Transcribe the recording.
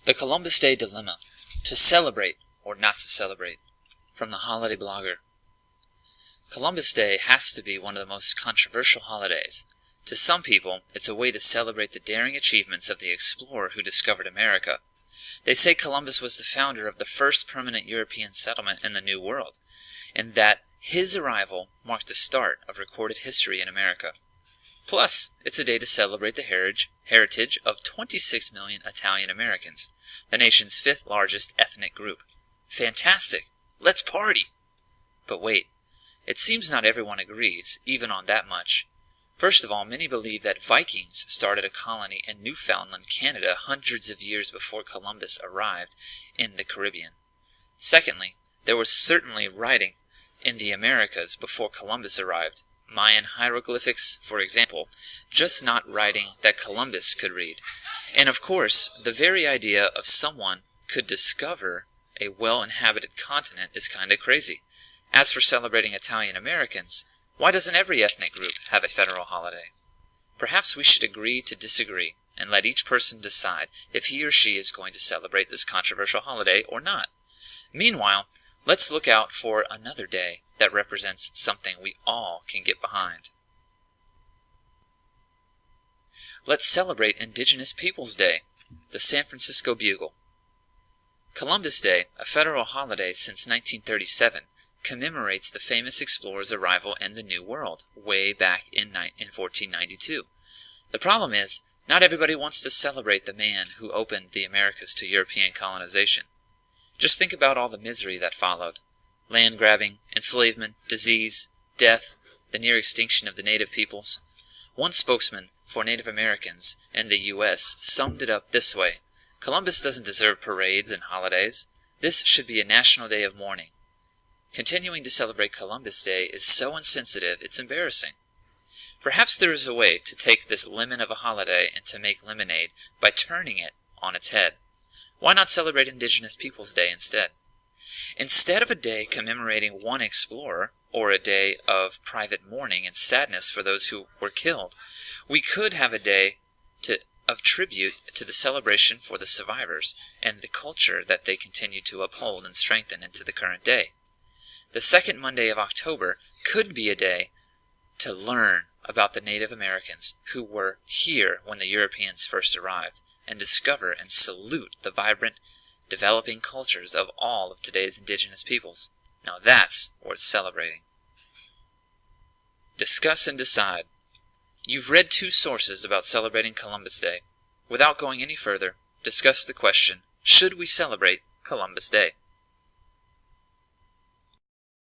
The Columbus Day Dilemma. To celebrate or not to celebrate. From the Holiday Blogger. Columbus Day has to be one of the most controversial holidays. To some people, it's a way to celebrate the daring achievements of the explorer who discovered America. They say Columbus was the founder of the first permanent European settlement in the New World, and that his arrival marked the start of recorded history in America. Plus, it's a day to celebrate the heritage of 26 million Italian Americans, the nation's fifth largest ethnic group. Fantastic! Let's party! But wait, it seems not everyone agrees, even on that much. First of all, many believe that Vikings started a colony in Newfoundland, Canada, hundreds of years before Columbus arrived in the Caribbean. Secondly, there was certainly writing in the Americas before Columbus arrived. Mayan hieroglyphics, for example, just not writing that Columbus could read. And of course, the very idea of someone could discover a well-inhabited continent is kind of crazy. As for celebrating Italian Americans, why doesn't every ethnic group have a federal holiday? Perhaps we should agree to disagree, and let each person decide if he or she is going to celebrate this controversial holiday or not. Meanwhile, let's look out for another day that represents something we all can get behind. Let's celebrate Indigenous Peoples Day, the San Francisco Bugle. Columbus Day, a federal holiday since 1937, commemorates the famous explorer's arrival in the New World, way back in 1492. The problem is, not everybody wants to celebrate the man who opened the Americas to European colonization. Just think about all the misery that followed. Land grabbing, enslavement, disease, death, the near extinction of the native peoples. One spokesman for Native Americans in the U.S. summed it up this way: Columbus doesn't deserve parades and holidays. This should be a national day of mourning. Continuing to celebrate Columbus Day is so insensitive it's embarrassing. Perhaps there is a way to take this lemon of a holiday and to make lemonade by turning it on its head. Why not celebrate Indigenous Peoples Day instead? Instead of a day commemorating one explorer, or a day of private mourning and sadness for those who were killed, we could have a day of tribute to the celebration for the survivors and the culture that they continue to uphold and strengthen into the current day. The second Monday of October could be a day to learn about the Native Americans who were here when the Europeans first arrived, and discover and salute the vibrant, developing cultures of all of today's indigenous peoples. Now that's worth celebrating. Discuss and decide. You've read two sources about celebrating Columbus Day. Without going any further, discuss the question, should we celebrate Columbus Day?